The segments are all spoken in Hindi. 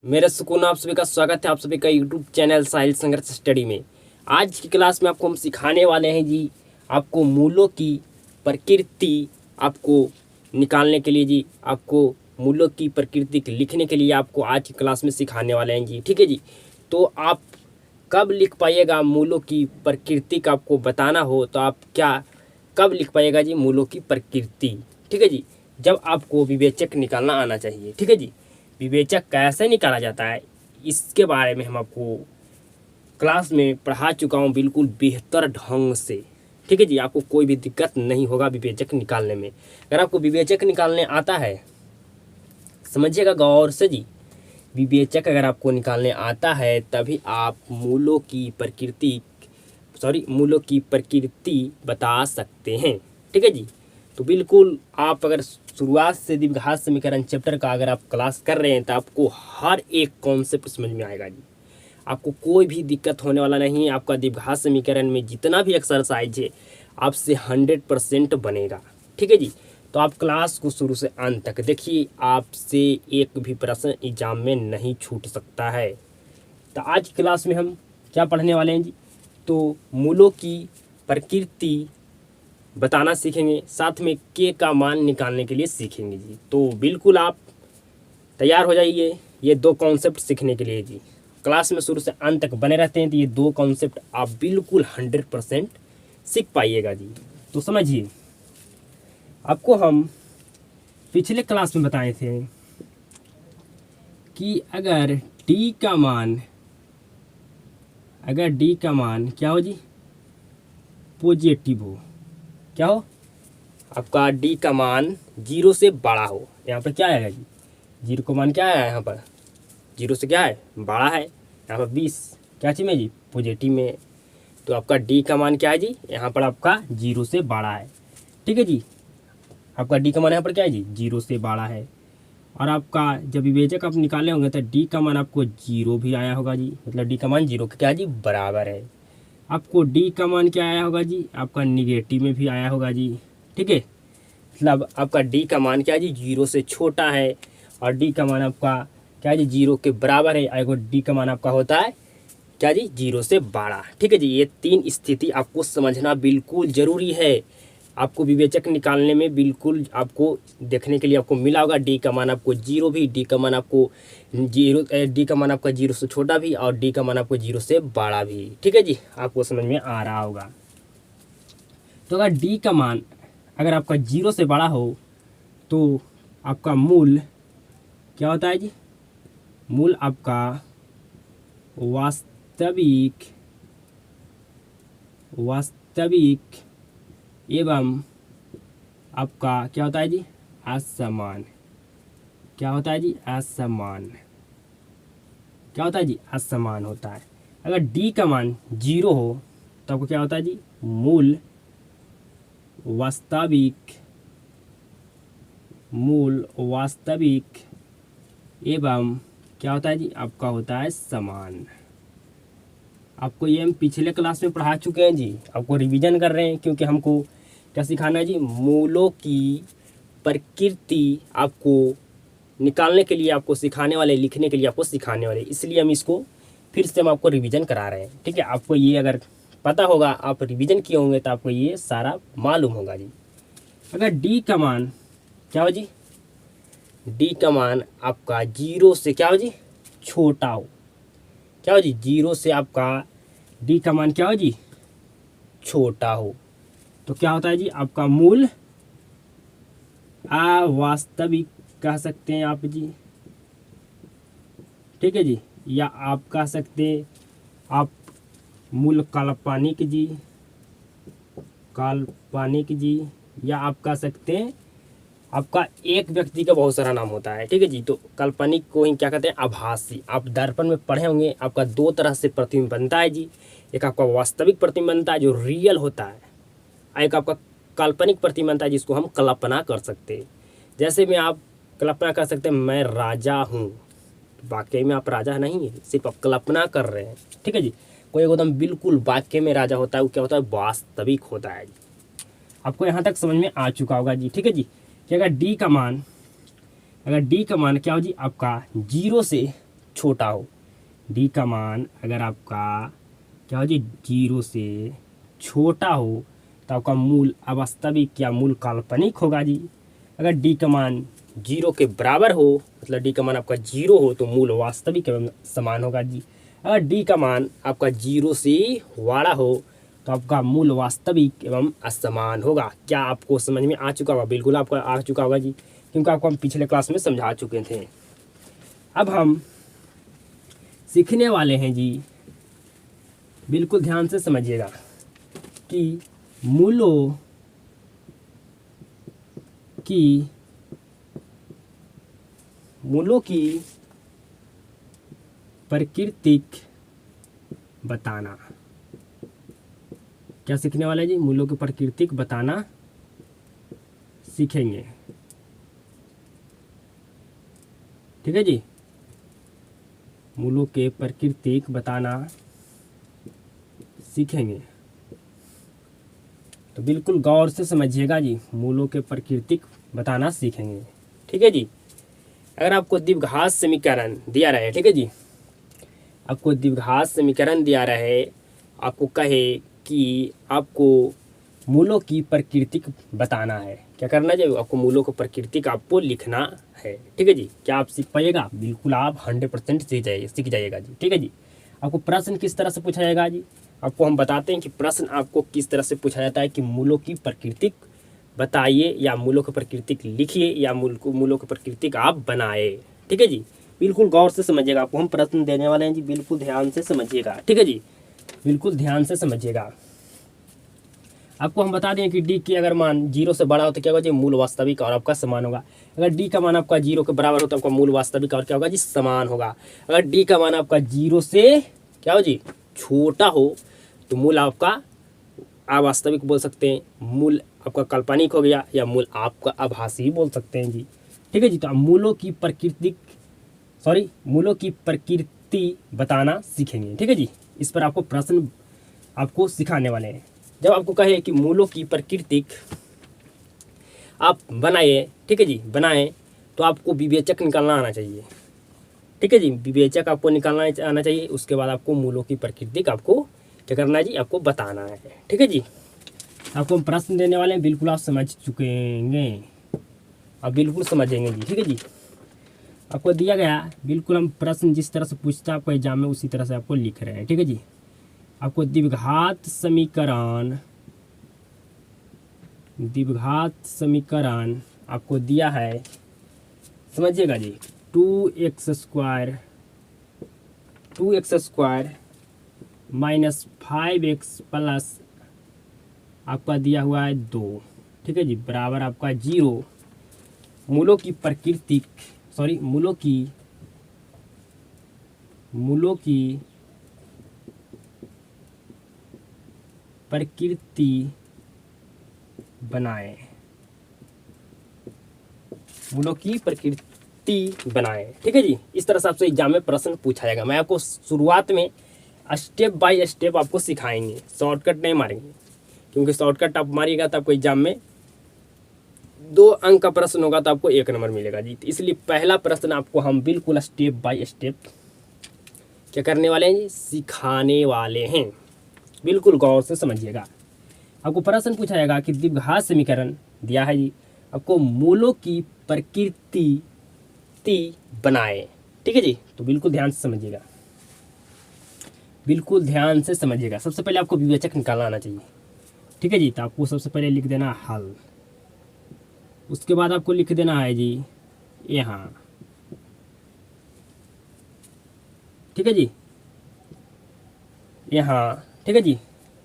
मेरा सुकून आप सभी का स्वागत है आप सभी का यूट्यूब चैनल साहिल संघर्ष स्टडी में। आज की क्लास में आपको हम सिखाने वाले हैं जी, आपको मूलों की प्रकृति आपको निकालने के लिए जी, आपको मूलों की प्रकृति लिखने के लिए आपको आज की क्लास में सिखाने वाले हैं जी। ठीक है जी। तो आप कब लिख पाइएगा मूलों की प्रकृति का आपको बताना हो तो आप क्या कब लिख पाइएगा जी मूलों की प्रकृति। ठीक है जी, जब आपको विवेचक निकालना आना चाहिए। ठीक है जी। विवेचक कैसे निकाला जाता है इसके बारे में हम आपको क्लास में पढ़ा चुका हूँ बिल्कुल बेहतर ढंग से। ठीक है जी, आपको कोई भी दिक्कत नहीं होगा विवेचक निकालने में। अगर आपको विवेचक निकालने आता है, समझिएगा गौर से जी, विवेचक अगर आपको निकालने आता है तभी आप मूलों की प्रकृति बता सकते हैं। ठीक है जी। तो बिल्कुल आप अगर शुरुआत से द्विघात समीकरण चैप्टर का अगर आप क्लास कर रहे हैं तो आपको हर एक कॉन्सेप्ट समझ में आएगा जी। आपको कोई भी दिक्कत होने वाला नहीं है। आपका द्विघात समीकरण में जितना भी एक्सरसाइज है आपसे 100% बनेगा। ठीक है जी। तो आप क्लास को शुरू से अंत तक देखिए, आपसे एक भी प्रश्न एग्जाम में नहीं छूट सकता है। तो आज की क्लास में हम क्या पढ़ने वाले हैं जी, तो मूलों की प्रकृति बताना सीखेंगे, साथ में के का मान निकालने के लिए सीखेंगे जी। तो बिल्कुल आप तैयार हो जाइए ये दो कॉन्सेप्ट सीखने के लिए जी। क्लास में शुरू से अंत तक बने रहते हैं तो ये दो कॉन्सेप्ट आप बिल्कुल 100% सीख पाइएगा जी। तो समझिए, आपको हम पिछले क्लास में बताए थे कि अगर डी का मान क्या हो जी, पॉजिटिव हो, क्या हो, आपका डी का मान 0 से बड़ा हो। यहाँ पर क्या आएगा जी, 0 का मान क्या है, यहाँ पर 0 से क्या है, बड़ा है। यहाँ पर 20 क्या चीज़ में जी, पॉजिटिव में। तो आपका डी का मान क्या है जी, यहाँ पर आपका 0 से बड़ा है। ठीक है जी, आपका डी का मान यहाँ पर क्या है जी, 0 से बड़ा है। और आपका जब विवेचक आप निकाले होंगे तो डी का मान आपको 0 भी आया होगा जी, मतलब डी का मान 0 के क्या है जी, बराबर है। आपको डी का मान क्या आया होगा जी, आपका निगेटिव में भी आया होगा जी। ठीक है, मतलब आपका डी का मान क्या है जी, 0 से छोटा है, और डी का मान आपका क्या है जी, 0 के बराबर है। और डी का मान आपका होता है क्या जी, 0 से बड़ा। ठीक है जी, ये तीन स्थिति आपको समझना बिल्कुल ज़रूरी है। आपको विवेचक निकालने में बिल्कुल आपको देखने के लिए आपको मिला होगा डी का मान आपको 0 भी, डी का मान आपको 0, डी का मान आपका 0 से छोटा भी, और डी का मान आपको 0 से बड़ा भी। ठीक है जी, आपको समझ में आ रहा होगा। तो अगर डी का मान अगर आपका 0 से बड़ा हो तो आपका मूल क्या होता है जी, मूल आपका वास्तविक एवं आपका क्या होता है जी, असमान। क्या होता है जी, असमान। क्या होता है जी, असमान होता है। अगर डी का मान 0 हो तो आपको क्या होता है जी, मूल वास्तविक एवं क्या होता है जी, आपका होता है समान। आपको ये हम पिछले क्लास में पढ़ा चुके हैं जी, आपको रिवीजन कर रहे हैं क्योंकि हमको क्या सिखाना है जी, मूलों की प्रकृति आपको निकालने के लिए आपको सिखाने वाले, लिखने के लिए आपको सिखाने वाले, इसलिए हम इसको फिर से हम आपको रिवीजन करा रहे हैं। ठीक है, आपको ये अगर पता होगा, आप रिवीजन किए होंगे तो आपको ये सारा मालूम होगा जी। अगर डी का मान क्या हो जी, डी का मान आपका 0 से क्या हो जी, छोटा हो। क्या हो जी, 0 से आपका डी का मान क्या हो जी, छोटा हो, तो क्या होता है जी, आपका मूल अवास्तविक कह सकते हैं आप जी। ठीक है जी, या आप कह सकते हैं आप मूल काल्पनिक जी, या आप कह सकते हैं आपका एक व्यक्ति का बहुत सारा नाम होता है। ठीक है जी, तो काल्पनिक को ही क्या कहते हैं, आभासी। आप दर्पण में पढ़े होंगे, आपका दो तरह से प्रतिबिंब बनता है जी। एक आपका वास्तविक प्रतिबिंब बनता है जो रियल होता है, एक आपका काल्पनिक प्रतिबिंब बनता है जिसको हम कल्पना कर सकते हैं। जैसे में आप कल्पना कर सकते हैं मैं राजा हूँ, वाकई में आप राजा नहीं है, सिर्फ आप कल्पना कर रहे हैं। ठीक है जी, कोई एकदम बिल्कुल वाकई में राजा होता है, वो क्या होता है, वास्तविक होता है जी। आपको यहाँ तक समझ में आ चुका होगा जी। ठीक है जी, कि अगर डी का मान क्या हो जी, आपका 0 से छोटा हो। डी का मान अगर आपका क्या हो जी 0 से छोटा हो तो आपका मूल अवास्तविक या मूल काल्पनिक होगा जी। अगर डी का मान 0 के बराबर हो मतलब डी का मान आपका 0 हो तो मूल वास्तविक एवं समान होगा जी। अगर डी का मान आपका 0 से बड़ा हो तो आपका मूल वास्तविक एवं असमान होगा। क्या आपको समझ में आ चुका होगा? बिल्कुल आपको आ चुका होगा जी, क्योंकि आपको हम पिछले क्लास में समझा चुके थे। अब हम सीखने वाले हैं जी, बिल्कुल ध्यान से समझिएगा कि मूलों की प्राकृतिक बताना। क्या सीखने वाले जी? मूलों की प्राकृतिक बताना सीखेंगे। ठीक है जी, मूलों के प्राकृतिक बताना सीखेंगे। तो बिल्कुल गौर से समझिएगा जी, मूलों के प्राकृतिक बताना सीखेंगे। ठीक है जी। अगर आपको द्विघात समीकरण दिया रहे, ठीक है जी, आपको द्विघात समीकरण दिया रहे, आपको कहे कि आपको मूलों की प्राकृतिक बताना है, क्या करना चाहिए? आपको मूलों की प्राकृतिक आपको लिखना है। ठीक है जी। क्या आप सीख पाइएगा? बिल्कुल आप 100% सीख जाइएगा जी। ठीक है जी। आपको प्रश्न किस तरह से पूछा जाएगा जी? आपको हम बताते हैं कि प्रश्न आपको किस तरह से पूछा जाता है कि मूलों की प्राकृतिक बताइए या मूलों की प्राकृतिक लिखिए या मूलों की प्राकृतिक आप बनाए। ठीक है जी। बिल्कुल गौर से समझिएगा, आपको हम प्रश्न देने वाले हैं जी, बिल्कुल ध्यान से समझिएगा। ठीक है जी, बिल्कुल ध्यान से समझिएगा। आपको हम बता दें कि डी की अगर मान 0 से बड़ा हो तो क्या होगा जी? मूल वास्तविक और आपका समान होगा। अगर डी का मान आपका 0 के बराबर हो तो आपका मूल वास्तविक और क्या होगा जी? समान होगा। अगर डी का मान आपका 0 से क्या हो जी? छोटा हो तो मूल आपका अवास्तविक बोल सकते हैं, मूल आपका काल्पनिक हो गया, या मूल आपका आभासी बोल सकते हैं जी। ठीक है जी। तो आप मूलों की प्रकृति बताना सीखेंगे। ठीक है जी। इस पर आपको प्रश्न आपको सिखाने वाले हैं। जब आपको कहे कि मूलों की प्राकृतिक आप बनाइए, ठीक है जी, बनाएं, तो आपको विवेचक निकालना आना चाहिए। ठीक है जी, विवेचक आपको निकालना आना चाहिए। उसके बाद आपको मूलों की प्राकृतिक आपको क्या करना है जी? आपको बताना है। ठीक है जी। आपको हम प्रश्न देने वाले हैं, बिल्कुल आप समझ चुकेंगे, आप बिल्कुल समझेंगे जी। ठीक है जी। आपको दिया गया बिल्कुल हम प्रश्न जिस तरह से पूछता है आपको एग्जाम में, उसी तरह से आपको लिख रहे हैं। ठीक है जी। आपको द्विघात समीकरण आपको दिया है, समझिएगा जी। 2x square minus 5x plus आपका दिया हुआ है 2, ठीक है जी, बराबर आपका 0। मूलों की प्राकृतिक प्रकृति बनाएं। मूलों की प्रकृति बनाएं। ठीक है जी। इस तरह से आपसे एग्जाम में प्रश्न पूछा जाएगा। मैं आपको शुरुआत में स्टेप बाय स्टेप आपको सिखाएंगे, शॉर्टकट नहीं मारेंगे, क्योंकि शॉर्टकट आप मारिएगा तो आपको एग्जाम में 2 अंक का प्रश्न होगा तो आपको 1 नंबर मिलेगा जी। इसलिए पहला प्रश्न आपको हम बिल्कुल स्टेप बाय स्टेप क्या करने वाले हैं जी? सिखाने वाले हैं। बिल्कुल गौर से समझिएगा। आपको प्रश्न पूछा जाएगा कि द्विघात समीकरण दिया है जी, आपको मूलों की प्रकृति बनाए। ठीक है जी। तो बिल्कुल ध्यान से समझिएगा, बिल्कुल ध्यान से समझिएगा। सबसे पहले आपको विवेचक निकालना आना चाहिए। ठीक है जी। तो आपको सबसे पहले लिख देना हल, उसके बाद आपको लिख देना है जी यहाँ। ठीक है जी, यहाँ। ठीक है जी,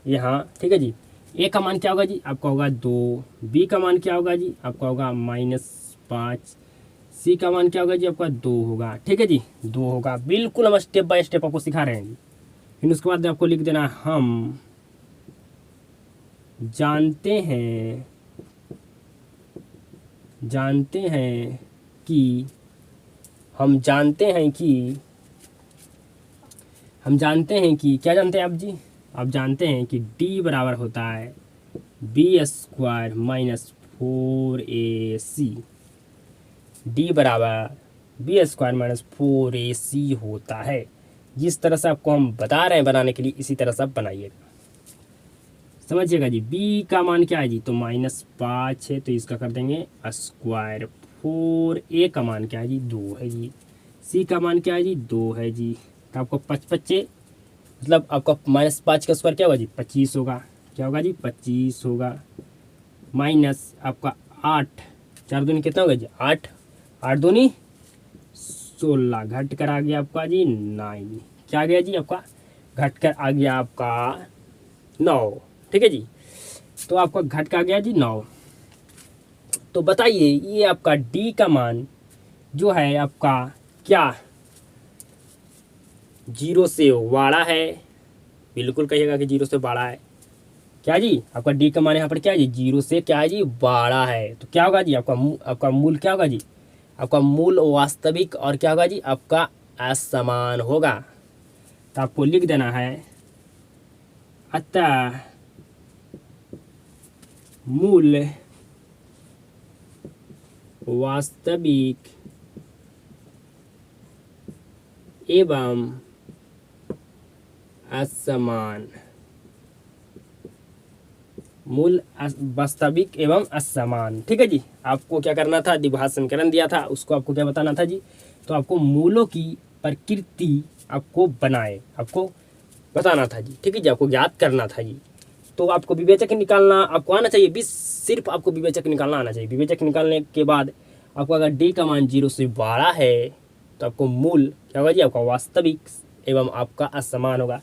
यहाँ। ठीक है जी। ए का मान क्या होगा जी? आपका होगा 2। बी का मान क्या होगा जी? आपका होगा -5। सी का मान क्या होगा जी? आपका 2 होगा। ठीक है जी, 2 होगा। बिल्कुल हम स्टेप बाय स्टेप आपको सिखा रहे हैं जी। फिर उसके बाद आपको लिख देना हम जानते हैं कि क्या जानते हैं आप जी? आप जानते हैं कि d बराबर होता है b² - 4ac। d बराबर b² माइनस 4ac होता है। जिस तरह से आपको हम बता रहे हैं बनाने के लिए, इसी तरह से आप बनाइएगा, समझिएगा जी। b का मान क्या है जी, तो -5 है, तो इसका कर देंगे स्क्वायर। 4a का मान क्या है जी, 2 है जी। c का मान क्या है जी, 2 है जी। तो आपको 5×5 मतलब आपका -5 का स्क्वायर क्या होगा जी, 25 होगा। क्या होगा जी, 25 होगा। माइनस आपका 8, 4 दूनी कितना होगा जी, 8, 8 दूनी 16, घट कर आ गया आपका जी 9। क्या आ गया जी आपका, घट कर आ गया आपका 9। ठीक है जी, तो आपका घट का आ गया जी 9। तो बताइए ये आपका डी का मान जो है आपका क्या 0 से बड़ा है? बिल्कुल कहिएगा कि 0 से बड़ा है। क्या जी, आपका डी का मान यहाँ पर क्या है जी, 0 से क्या है जी, बड़ा है। तो क्या होगा जी, आपका मूल क्या होगा जी, आपका मूल वास्तविक और क्या होगा जी, आपका असमान होगा। तो आपको लिख देना है, अतः मूल वास्तविक एवं असमान, मूल वास्तविक एवं असमान। ठीक है जी, आपको क्या करना था, द्विघात समीकरण दिया था, उसको आपको क्या बताना था जी, तो आपको मूलों की प्रकृति आपको आपको बताना था जी। ठीक है जी, आपको ज्ञात करना था जी। तो आपको विवेचक निकालना आपको आना चाहिए, बस सिर्फ आपको विवेचक निकालना आना चाहिए। विवेचक निकालने के बाद आपको अगर डी का मान 0 से बड़ा है तो आपको मूल क्या होगा जी, आपका वास्तविक एवं आपका असमान होगा।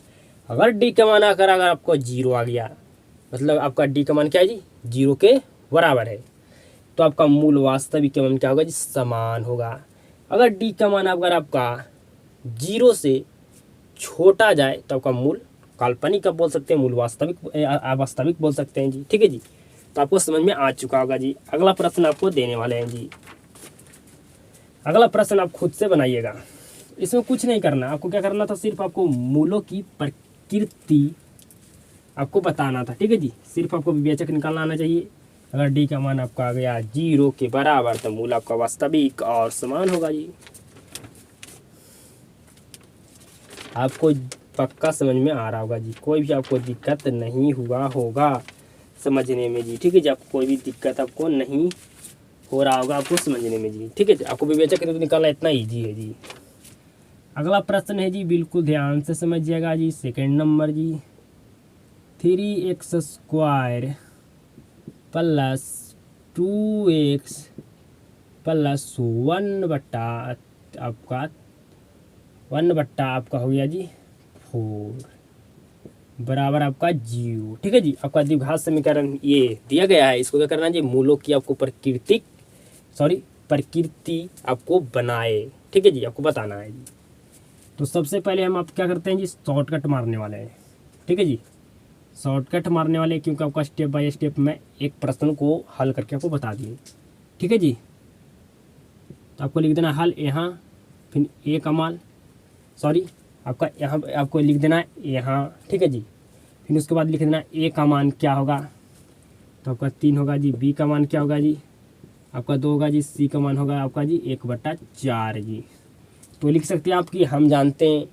अगर डी का मान अगर आपको 0 आ गया, मतलब आपका डी का मान क्या है जी, 0 के बराबर है, तो आपका मूल वास्तविक एवं क्या होगा जी, समान होगा। अगर डी का मान अगर आपका 0 से छोटा जाए तो आपका मूल काल्पनिक आप बोल सकते हैं, मूल वास्तविक अवास्तविक बोल सकते हैं जी। ठीक है जी, तो आपको समझ में आ चुका होगा जी। अगला प्रश्न आपको देने वाले हैं जी। अगला प्रश्न आप खुद से बनाइएगा, इसमें कुछ नहीं करना, आपको क्या करना था, सिर्फ आपको मूलों की प्रकृति आपको बताना था। ठीक है जी, सिर्फ आपको विवेचक निकालना आना चाहिए। अगर डी का मान आपका आ गया 0 के बराबर तो मूल आपका वास्तविक और समान होगा जी। आपको पक्का समझ में आ रहा होगा जी, कोई भी आपको दिक्कत नहीं हुआ होगा समझने में जी। ठीक है जी, आपको कोई भी दिक्कत आपको नहीं हो रहा होगा आपको समझने में जी। ठीक है जी, आपको विवेचक निकालना इतना ईजी है जी। अगला प्रश्न है जी, बिल्कुल ध्यान से समझिएगा जी। सेकंड नंबर जी, 3x² प्लस 2x प्लस 1/आपका हो गया जी 4 बराबर आपका 0। ठीक है जी, आपका द्विघात समीकरण ये दिया गया है, इसको क्या करना है जी, मूलों की आपको प्रकृति आपको बनाए। ठीक है जी, आपको बताना है जी। तो सबसे पहले हम आप क्या करते हैं जी, शॉर्टकट मारने वाले हैं। ठीक है जी, शॉर्टकट मारने वाले, क्योंकि आपका स्टेप बाय स्टेप मैं एक प्रश्न को हल करके आपको बता दिए। ठीक है जी, तो आपको लिख देना हल यहाँ, फिर ए का मान आपका यहाँ आपको लिख देना है यहाँ। ठीक है जी, फिर उसके बाद लिख देना ए का मान क्या होगा, तो आपका 3 होगा जी। बी का मान क्या होगा जी, आपका 2 होगा जी। सी का मान होगा आपका जी 1/4 जी। तो लिख सकते हैं आप कि हम जानते हैं,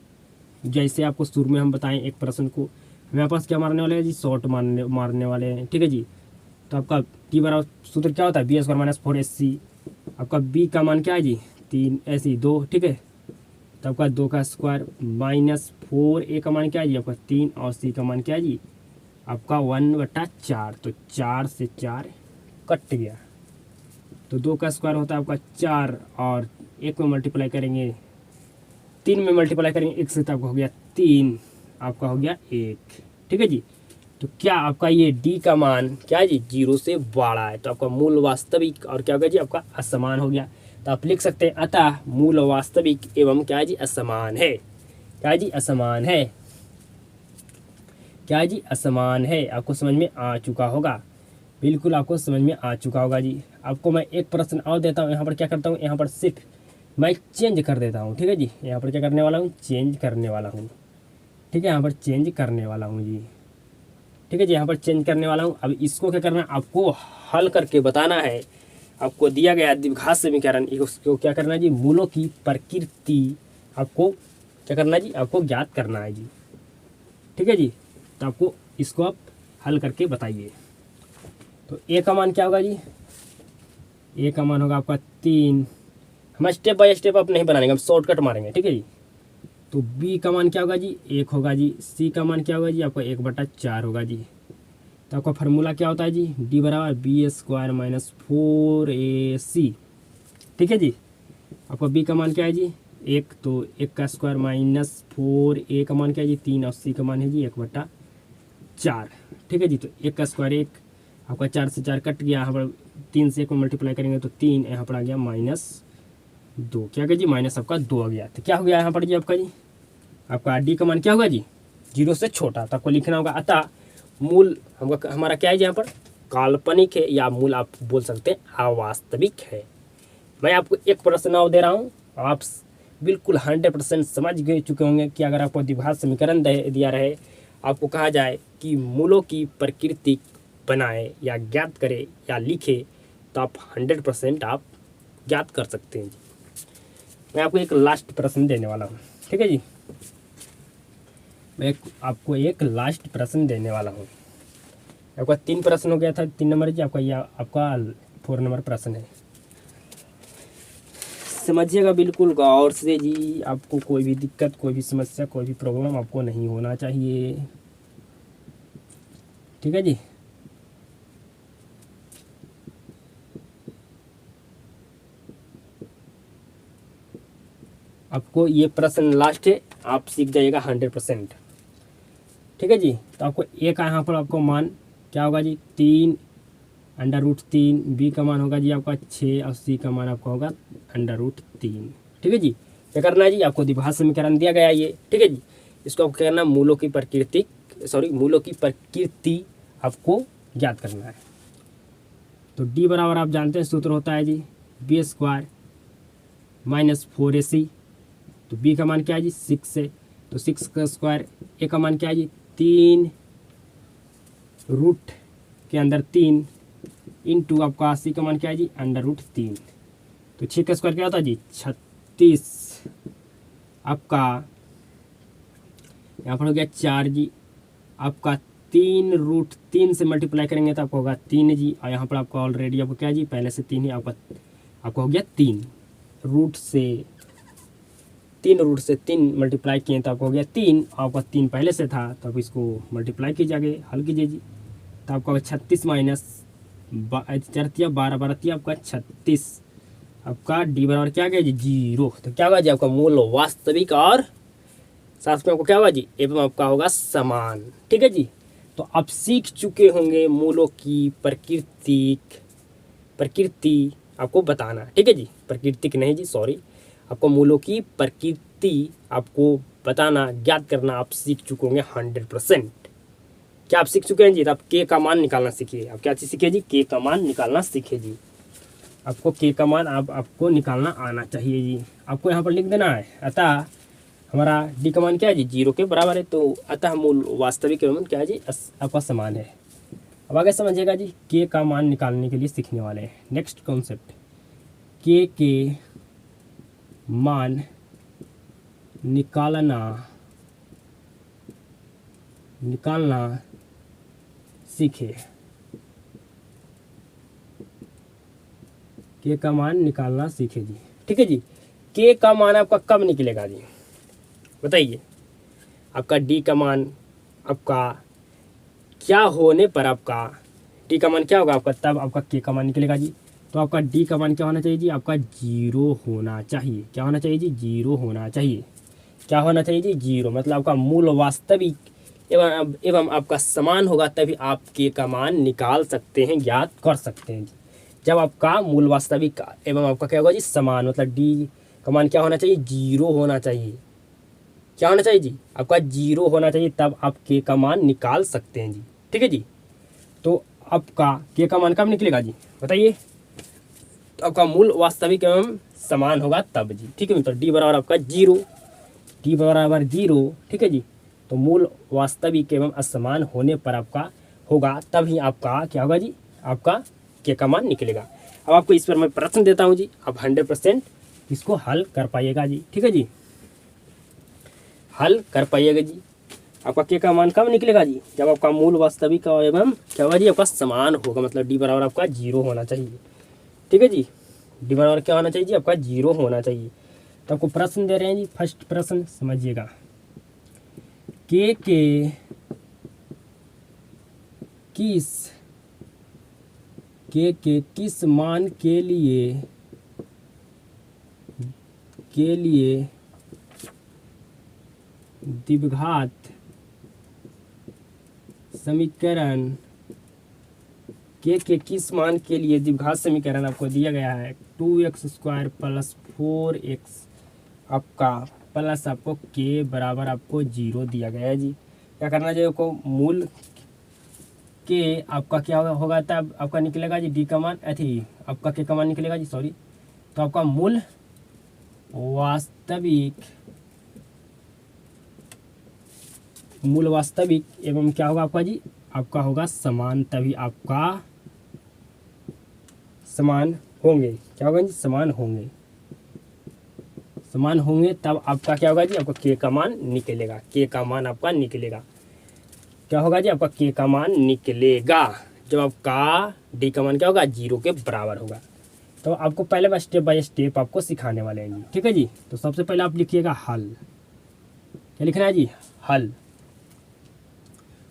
जैसे आपको शुरू में हम बताएं एक प्रश्न को, हमारे पास क्या मारने वाले हैं जी, शॉर्ट मारने वाले हैं। ठीक है जी, तो आपका टी बराबर सूत्र क्या होता है, b² माइनस 4ac। आपका बी का मान क्या है जी, 3 ऐसी 2। ठीक है, तो आपका 2 का स्क्वायर माइनस 4a का मान क्या है जी, आपका 3, और c का मान क्या है जी, आपका 1/4। तो 4 से 4 कट गया, तो 2 का स्क्वायर होता है आपका 4, और 1 में मल्टीप्लाई करेंगे, 3 में मल्टीप्लाई करेंगे 1 से, तो आपका हो गया 3, आपका हो गया 1। ठीक है जी, तो क्या आपका ये डी का मान क्या है जी, 0 से बड़ा है, तो आपका मूल वास्तविक और क्या होगा जी, आपका असमान हो गया। तो आप लिख सकते हैं अतः मूल वास्तविक एवं क्या है जी, असमान है। क्या है जी, असमान है। क्या है जी, असमान है। आपको समझ में आ चुका होगा, बिल्कुल आपको समझ में आ चुका होगा जी। आपको मैं एक प्रश्न और देता हूँ, यहाँ पर क्या करता हूँ, यहाँ पर सिर्फ मैं चेंज कर देता हूँ। ठीक है जी, यहाँ पर क्या करने वाला हूँ, चेंज करने वाला हूँ। ठीक है, यहाँ पर चेंज करने वाला हूँ जी। ठीक है जी, यहाँ पर चेंज करने वाला हूँ। अब इसको क्या करना है, आपको हल करके बताना है। आपको दिया गया द्विघात समीकरण, उसको क्या करना है जी, मूलों की प्रकृति आपको क्या करना है जी, आपको ज्ञात करना है जी। ठीक है जी, तो आपको इसको आप हल करके बताइए। तो ए का मान क्या होगा जी, ए का मान होगा आपका 3। हम स्टेप बाय स्टेप आप नहीं बनाएंगे, हम शॉर्टकट मारेंगे। ठीक है जी, तो बी का मान क्या होगा जी, 1 होगा जी। सी का मान क्या होगा जी, आपका 1/4 होगा जी। तो आपका फार्मूला क्या होता है जी, डी बराबर b² - 4ac। ठीक है जी, आपका बी का मान क्या है जी, 1, तो 1 का स्क्वायर माइनस 4, ए का मान क्या है जी 3, और सी का मान है जी 1/4। ठीक है जी, तो 1 का स्क्वायर 1, आपका 4 से 4 कट गया, यहाँ पर 3 से 1 में मल्टीप्लाई करेंगे तो 3, यहाँ पर आ गया -2। क्या गया जी, माइनस आपका 2 आ गया। तो क्या हो गया यहाँ पर जी आपका जी, आपका डी का मान क्या होगा जी, 0 से छोटा। तो आपको लिखना होगा अतः मूल हमारा क्या है जी, यहाँ पर काल्पनिक है, या मूल आप बोल सकते हैं अवास्तविक है। मैं आपको एक प्रश्न और दे रहा हूँ, आप बिल्कुल 100% समझ गए चुके होंगे कि अगर आपको द्विघात समीकरण दिया रहे, आपको कहा जाए कि मूलों की प्रकृति बनाए या ज्ञात करे या लिखे, तो आप 100% आप ज्ञात कर सकते हैं जी। मैं आपको एक लास्ट प्रश्न देने वाला हूँ। ठीक है जी, मैं आपको एक लास्ट प्रश्न देने वाला हूँ। आपका 3 प्रश्न हो गया था, 3 नंबर जी, आपका यह आपका 4 नंबर प्रश्न है। समझिएगा बिल्कुल गौर से जी, आपको कोई भी दिक्कत, कोई भी समस्या, कोई भी प्रॉब्लम आपको नहीं होना चाहिए। ठीक है जी, आपको ये प्रश्न लास्ट है, आप सीख जाइएगा 100%। ठीक है जी, तो आपको ए का यहाँ पर आपको मान क्या होगा जी, 3√3। बी का मान होगा जी आपका 6, और सी का मान आपका होगा √3। ठीक है जी, क्या करना है जी, आपको द्विघात समीकरण दिया गया है ये। ठीक है जी, इसको आपको क्या करना है, मूलों की प्रकृति आपको ज्ञात करना है। तो डी बराबर आप जानते हैं सूत्र होता है जी b² - 4ac। तो बी का मान क्या है जी 6 है, तो 6 का स्क्वायर। ए का मान क्या है जी 3 रूट के अंदर 3 इंटू आपका सी का मान क्या है जी √3। तो 6 का स्क्वायर क्या होता है जी 36। आपका यहाँ पर हो गया 4 जी। आपका 3√3 से मल्टीप्लाई करेंगे तो आपको होगा 3 जी। और यहाँ पर आपका ऑलरेडी आपको क्या जी पहले से 3 ही आपका हो गया 3 रूट से 3 मल्टीप्लाई किए तो आपको हो गया 3। आपका 3 पहले से था तो आप इसको मल्टीप्लाई कीजिए, आगे हल कीजिए जी। तो आपका 36 माइनस 12 आपका 36। आपका डी बराबर क्या गया जी 0। तो क्या होगा जी आपका मूल वास्तविक और साथ में आपको क्या होगा जी एवं आपका होगा समान। ठीक है जी, तो आप सीख चुके होंगे मूलों की प्रकृति आपको बताना। ठीक है जी, प्रकृति नहीं जी सॉरी, आपको मूलों की प्रकृति आपको बताना ज्ञात करना आप सीख चुके होंगे 100%। क्या आप सीख चुके हैं जी? तो आप के का मान निकालना सीखिए। आप क्या चीज़ सीखिए जी? के का मान निकालना सीखिए जी। आपको के का मान आपको निकालना आना चाहिए जी। आपको यहाँ पर लिख देना है अतः हमारा डी का मान क्या है जी 0 के बराबर है। तो अतः मूल वास्तविक एवं क्या है जी आपका समान है। अब आगे समझिएगा जी, के का मान निकालने के लिए सीखने वाले हैं नेक्स्ट कॉन्सेप्ट। के मान निकालना सीखे। के का मान निकालना सीखे जी। ठीक है जी, के का मान आपका कब निकलेगा जी बताइए? आपका डी का मान आपका क्या होने पर आपका डी का मान क्या होगा आपका, तब आपका के का मान निकलेगा जी। तो आपका डी का मान क्या होना चाहिए जी? आपका 0 होना चाहिए। क्या होना चाहिए जी? 0 होना चाहिए। क्या होना चाहिए जी? 0। मतलब आपका मूल वास्तविक एवं आपका समान होगा तभी आप के का मान निकाल सकते हैं, ज्ञात कर सकते हैं जी। जब आपका मूल वास्तविक एवं आपका क्या होगा जी समान, मतलब डी का मान क्या होना चाहिए? 0 होना चाहिए। क्या होना चाहिए जी? आपका 0 होना चाहिए, तब आप के का मान निकाल सकते हैं जी। ठीक है जी, तो आपका के का मान कब निकलेगा जी बताइए? तो आपका मूल वास्तविक एवं समान होगा तब जी। ठीक है मित्रों, डी बराबर आपका 0, डी बराबर 0। ठीक है जी, तो मूल वास्तविक एवं असमान होने पर आपका होगा तभी आपका क्या होगा जी आपका के का मान निकलेगा। अब आपको इस पर मैं प्रश्न देता हूँ जी, आप 100% इसको हल कर पाइएगा जी। ठीक है जी, हल कर पाइएगा जी। आपका के का मान कब निकलेगा जी, जब आपका मूल वास्तविक एवं क्या होगा जी, आपका समान होगा, मतलब डी बराबर आपका 0 होना चाहिए। ठीक है जी, डी बराबर क्या होना चाहिए जी, आपका 0 होना चाहिए। तो आपको प्रश्न दे रहे हैं जी, फर्स्ट प्रश्न समझिएगा, के किस मान के लिए द्विघात समीकरण के किस मान के लिए द्विघात समीकरण आपको दिया गया है 2x² + 4x आपका प्लस आपको के बराबर आपको 0 दिया गया है जी। क्या करना चाहिए आपको, मूल के आपका क्या होगा तब आपका निकलेगा जी डी का मान, अथी आपका के का मान निकलेगा जी, सॉरी। तो आपका मूल वास्तविक एवं क्या होगा आपका जी, आपका होगा समान, तभी आपका समान होंगे। क्या होगा जी, समान होंगे तब आपका क्या होगा जी, आपका के का मान निकलेगा, के का मान आपका निकलेगा। क्या होगा जी, आपका के का मान निकलेगा जब आपका डी का मान क्या होगा, 0 के बराबर होगा। तो आपको पहले स्टेप बाय स्टेप आपको सिखाने वाले हैं जी। ठीक है जी, तो सबसे पहले आप लिखिएगा हल। क्या लिखना है जी, हल।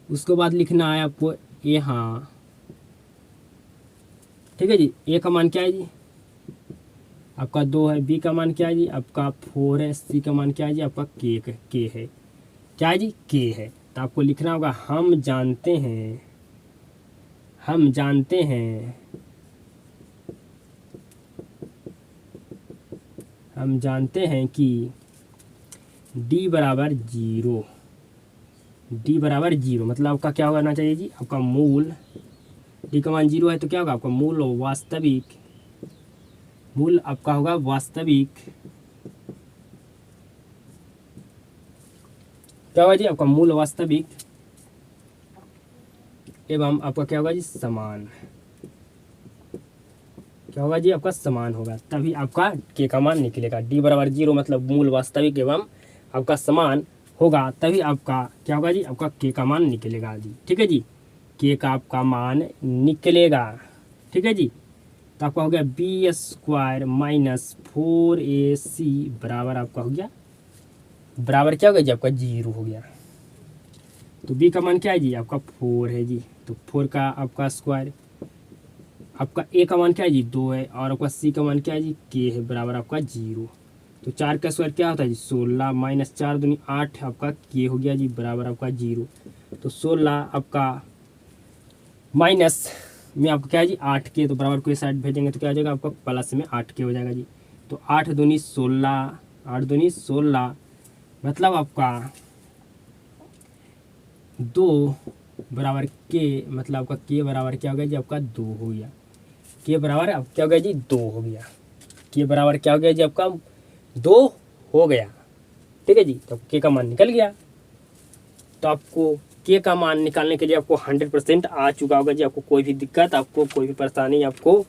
उसके बाद लिखना है आपको यहाँ, ठीक है जी, ए का मान क्या है जी, आपका 2 है, बी का मान क्या है जी, आपका 4 है, सी का मान क्या है जी, आपका के है, क्या है जी, के है। तो आपको लिखना होगा हम जानते हैं कि डी बराबर 0, मतलब आपका क्या होना चाहिए जी, आपका मूल डी का मान 0 है तो क्या होगा, आपका मूल आपका होगा वास्तविक, क्या होगा जी, आपका मूल वास्तविक एवं आपका क्या होगा जी, समान। क्या होगा जी, आपका समान होगा, तभी आपका के का मान निकलेगा। डी बराबर 0 मतलब मूल वास्तविक एवं आपका समान होगा, तभी आपका क्या होगा जी, आपका के का मान निकलेगा जी। ठीक है जी, के का आपका मान निकलेगा। ठीक है जी, तो आपका हो गया b² - 4ac बराबर आपका हो गया, बराबर क्या हो गया जी, आपका 0 हो गया। तो b का मान क्या है जी, आपका 4 है जी, तो 4 का आपका स्क्वायर, आपका a का मान क्या है जी, 2 है, और आपका c का मान क्या है जी, k है, बराबर आपका 0। तो 4 का स्क्वायर क्या होता है जी, 16 - 4 दूनी 8 आपका k हो गया जी, बराबर आपका 0। तो 16 आपका माइनस में आपका क्या है जी, 8k, तो बराबर को इस साइड भेजेंगे तो क्या हो जाएगा, आपका प्लस में 8k हो जाएगा जी। तो 8 दूनी 16 मतलब आपका 2 बराबर के, मतलब आपका के बराबर क्या हो गया जी, आपका 2 हो गया। के बराबर अब क्या हो गया जी, 2 हो गया। के बराबर क्या हो गया जी, आपका 2 हो गया। ठीक है जी, तो के का मान निकल गया। तो आपको के का मान निकालने के लिए आपको 100% आ चुका होगा जी, आपको कोई भी दिक्कत, आपको कोई भी परेशानी आपको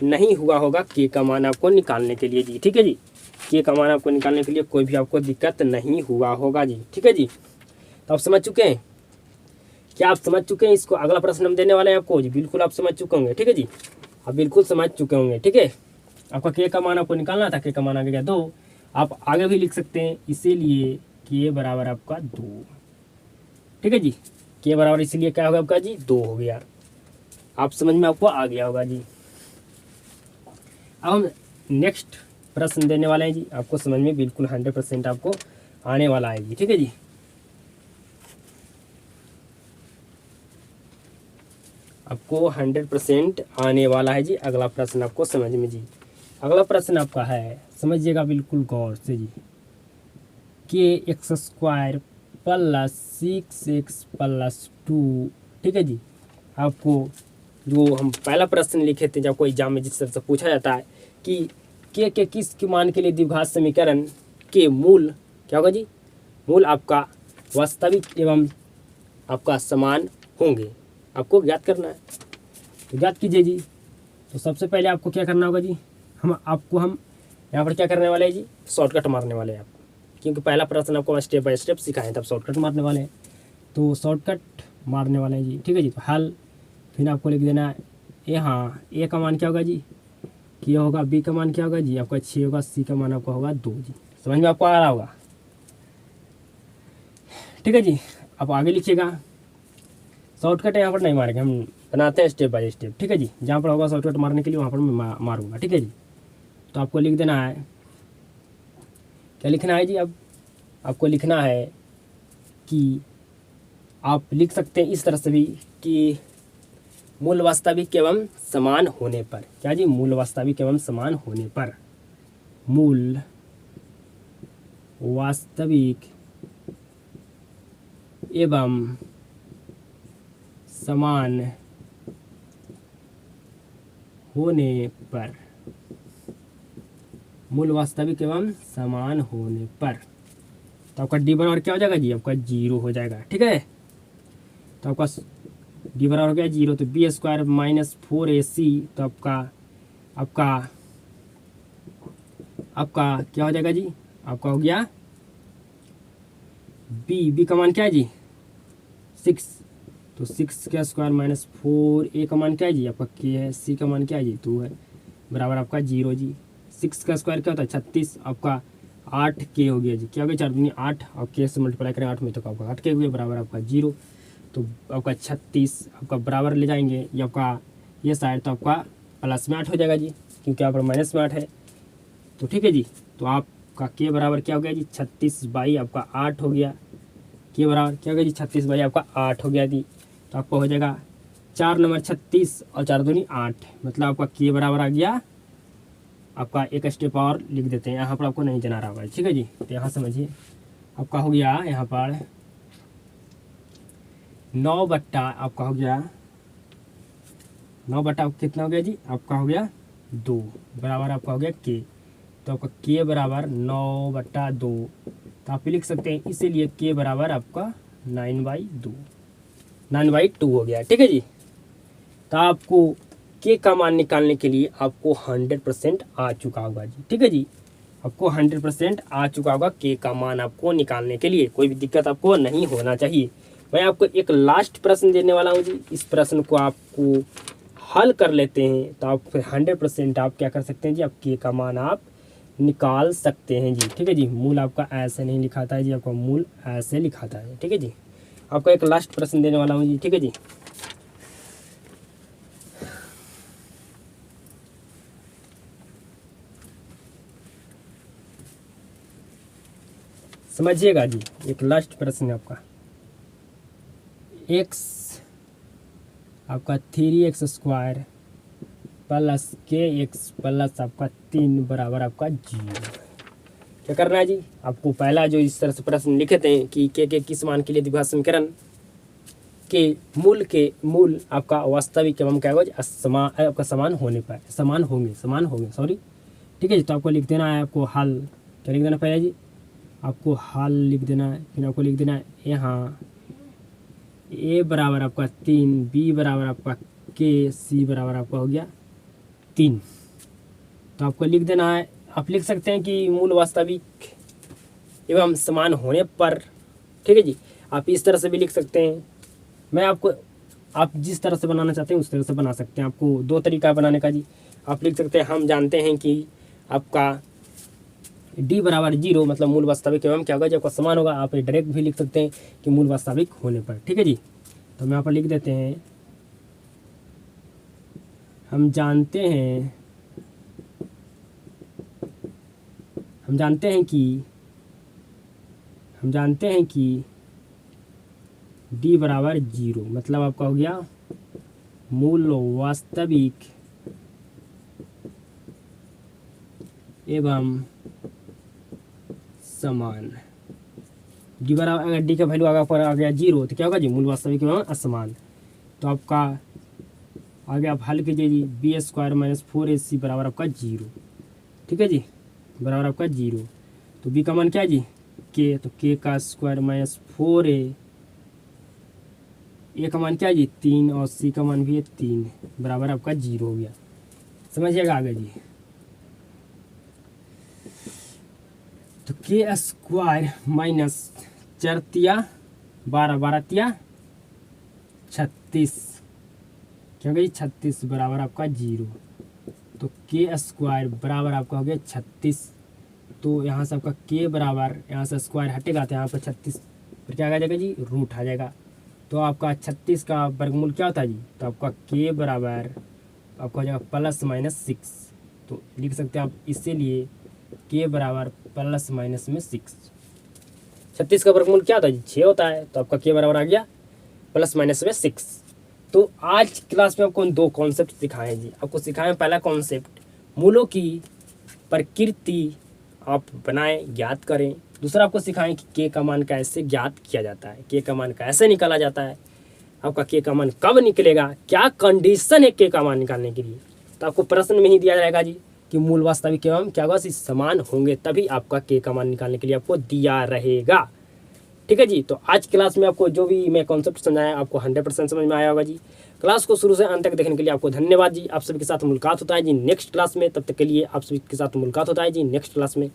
नहीं हुआ होगा के का मान आपको निकालने के लिए जी। ठीक है जी, के का मान आपको निकालने के लिए कोई भी आपको दिक्कत नहीं हुआ होगा जी। ठीक है जी, तो आप समझ चुके हैं, क्या आप समझ चुके हैं इसको? अगला प्रश्न हम देने वाले हैं आपको जी, बिल्कुल आप समझ चुके होंगे। ठीक है जी, आप बिल्कुल समझ चुके होंगे। ठीक है, आपका के का मान आपको निकालना था, के का मान आ गया 2, आप आगे भी लिख सकते हैं, इसीलिए के बराबर आपका 2। ठीक है जी, के बराबर इसलिए क्या होगा आपका जी, 2 हो गया। आप समझ में आपको आ गया होगा जी। अब हम नेक्स्ट प्रश्न देने वाले हैं जी, आपको समझ में बिल्कुल 100% आपको आने वाला है जी। ठीक है जी, आपको 100% आने वाला है जी। अगला प्रश्न आपको समझ में जी, अगला प्रश्न आपका है, समझिएगा बिल्कुल गौर से जी, के x² + 6x + 2। ठीक है जी, आपको जो हम पहला प्रश्न लिखे थे, जब कोई एग्जाम में जिस तरह से पूछा जाता है कि के किस के मान के लिए द्विघात समीकरण के मूल क्या होगा जी, मूल आपका वास्तविक एवं आपका समान होंगे, आपको ज्ञात करना है। तो ज्ञात कीजिए जी, तो सबसे पहले आपको क्या करना होगा जी, हम यहाँ पर क्या करने वाले हैं जी, शॉर्टकट मारने वाले हैं आप, क्योंकि पहला प्रश्न आपको स्टेप बाय स्टेप सिखाएं तब शॉर्टकट मारने वाले हैं। तो शॉर्टकट मारने वाले हैं जी, ठीक है जी। तो हल फिर आपको लिख देना है यहाँ ए का मान क्या होगा जी, कि होगा बी का मान क्या होगा जी, आपका 6 होगा, सी का मान आपका होगा 2 जी। समझ में आपको आ रहा होगा, ठीक है जी। अब आगे लिखिएगा, शॉर्टकट यहाँ पर नहीं मारेंगे, हम बनाते हैं स्टेप बाय स्टेप, ठीक है जी। जहाँ पर होगा शॉर्टकट मारने के लिए वहाँ पर मैं मारूंगा, ठीक है जी। तो आपको लिख देना है, क्या लिखना है जी, अब आपको लिखना है कि आप लिख सकते हैं इस तरह से भी कि मूल वास्तविक एवं समान होने पर, क्या जी, मूल वास्तविक एवं समान होने पर, मूल वास्तविक एवं समान होने पर, मूल वास्तविक एवं समान होने पर, तो आपका डी बराबर क्या हो जाएगा जी, आपका 0 हो जाएगा, ठीक है। तो आपका डी बराबर हो गया 0, तो बी स्क्वायर माइनस 4ac, तो आपका क्या हो जाएगा जी, आपका हो गया बी का मान क्या है जी 6, तो 6 का स्क्वायर माइनस 4a का मान क्या है जी, आपका के है, सी का मान क्या है जी 2 है, बराबर आपका 0 जी। 6 का स्क्वायर क्या होता है 36, आपका 8 के हो गया जी, क्या हो गया 4 दूनी 8, और के से मल्टीप्लाई करें 8 में तो आपका 8 के हो गया, बराबर आपका 0। तो आपका 36 आपका बराबर ले जाएंगे ये आपका ये साइड, तो आपका प्लस में 8 हो जाएगा जी, क्योंकि यहाँ पर माइनस में 8 है, तो ठीक है जी। तो आपका के बराबर क्या हो गया जी 36 बाई आपका 8 हो गया, के बराबर क्या हो गया जी 36 बाई आपका 8 हो गया जी। तो आपको हो जाएगा 4 नंबर 36 और 4 दूनी 8, मतलब आपका के बराबर आ गया, आपका एक स्टेप और लिख देते हैं, यहाँ पर आपको नहीं जना रहा होगा, ठीक है जी। तो यहाँ समझिए आपका हो गया यहाँ पर 9 बट्टा आपका हो गया 9 बट्टा कितना हो गया जी, आपका हो गया 2, बराबर आपका हो गया के, तो आपका के बराबर 9 बट्टा 2, तो आप लिख सकते हैं इसीलिए के बराबर आपका 9/2 हो गया, ठीक है जी। तो आपको के का मान निकालने के लिए आपको 100% आ चुका होगा जी, ठीक है जी। आपको 100% आ चुका होगा के का मान आपको निकालने के लिए, कोई भी दिक्कत आपको नहीं होना चाहिए। मैं आपको एक लास्ट प्रश्न देने वाला हूँ जी, इस प्रश्न को आपको हल कर लेते हैं तो आप फिर 100% आप क्या कर सकते हैं जी, आप के का मान आप निकाल सकते हैं जी, ठीक है जी। मूल आपका ऐसे नहीं लिखाता है जी, आपका मूल ऐसे लिखाता है, ठीक है जी। आपको एक लास्ट प्रश्न देने वाला हूँ जी, ठीक है जी। समझिएगा जी, एक लास्ट प्रश्न है आपका, x आपका 3x स्क्वायर प्लस के एक्स प्लस आपका 3 बराबर आपका 0। क्या करना है जी, आपको पहला जो इस तरह से प्रश्न लिखे थे कि के किस मान के लिए द्विघात समीकरण के मूल आपका वास्तविक एवं क्या होगा समान, आपका समान होने पर समान होंगे सॉरी, ठीक है जी। तो आपको लिख देना है, आपको हल क्या लिख देना पहले जी, आपको हल लिख देना है, फिर आपको लिख देना है यहाँ ए बराबर आपका 3, बी बराबर आपका के, सी बराबर आपका हो गया 3। तो आपको लिख देना है, आप लिख सकते हैं कि मूल वास्तविक एवं समान होने पर, ठीक है जी। आप इस तरह से भी लिख सकते हैं, मैं आपको आप जिस तरह से बनाना चाहते हैं उस तरह से बना सकते हैं। आपको 2 तरीका बनाने का जी, आप लिख सकते हैं हम जानते हैं कि आपका डी बराबर 0 मतलब मूल वास्तविक एवं क्या होगा जब आपका समान होगा। आप डायरेक्ट भी लिख सकते हैं कि मूल वास्तविक होने पर, ठीक है जी। तो हम यहाँ पर लिख देते हैं, हम जानते हैं कि डी बराबर 0 मतलब आपका हो गया मूल वास्तविक एवं समान। डी बराबर, अगर डी का वैल्यू आ गया 0 तो क्या होगा जी, मूल वास्तविक एवं असमान। तो आपका आगे आप हल कीजिए जी, बी स्क्वायर माइनस 4ac बराबर आपका 0, ठीक है जी, बराबर आपका 0। तो बी का मान क्या है जी के, तो के का स्क्वायर माइनस 4a, ए का मान क्या है जी 3 और सी का मान भी है 3, बराबर आपका 0 हो गया। समझिएगा आगे जी। तो के स्क्वायर माइनस 4 12 12 36, क्या होगा जी 36 बराबर आपका 0। तो के स्क्वायर बराबर आपका हो गया 36। तो यहाँ से आपका के बराबर, यहाँ से स्क्वायर हटेगा तो यहाँ पर 36 फिर क्या आ जाएगा जी, रूट आ जाएगा। तो आपका 36 का वर्गमूल क्या होता है जी, तो आपका के बराबर आपका हो जाएगा प्लस माइनस 6। तो लिख सकते हैं आप इसीलिए के बराबर प्लस माइनस में 6। 36 का वर्गमूल क्या होता है जी, 6 होता है। तो आपका के बराबर आ गया प्लस माइनस में 6। तो आज क्लास में आपको 2 कॉन्सेप्ट सिखाए जी। आपको सिखाएं पहला कॉन्सेप्ट मूलों की प्रकृति आप बनाएं, ज्ञात करें। दूसरा आपको सिखाएं कि के का मान कैसे ज्ञात किया जाता है, के का मान कैसे निकाला जाता है, आपका के का मान कब निकलेगा, क्या कंडीशन है के का मान निकालने के लिए। तो आपको प्रश्न में ही दिया जाएगा जी कि मूल वास्तविक एवं क्या होगा समान होंगे तभी आपका के का मान निकालने के लिए आपको दिया रहेगा। ठीक है जी। तो आज क्लास में आपको जो भी मैं कॉन्सेप्ट समझाया आपको 100% समझ में आया होगा जी। क्लास को शुरू से अंत तक देखने के लिए आपको धन्यवाद जी। आप सभी के साथ मुलाकात होता है जी नेक्स्ट क्लास में। तब तक के लिए आप सभी के साथ मुलाकात होता है जी नेक्स्ट क्लास में।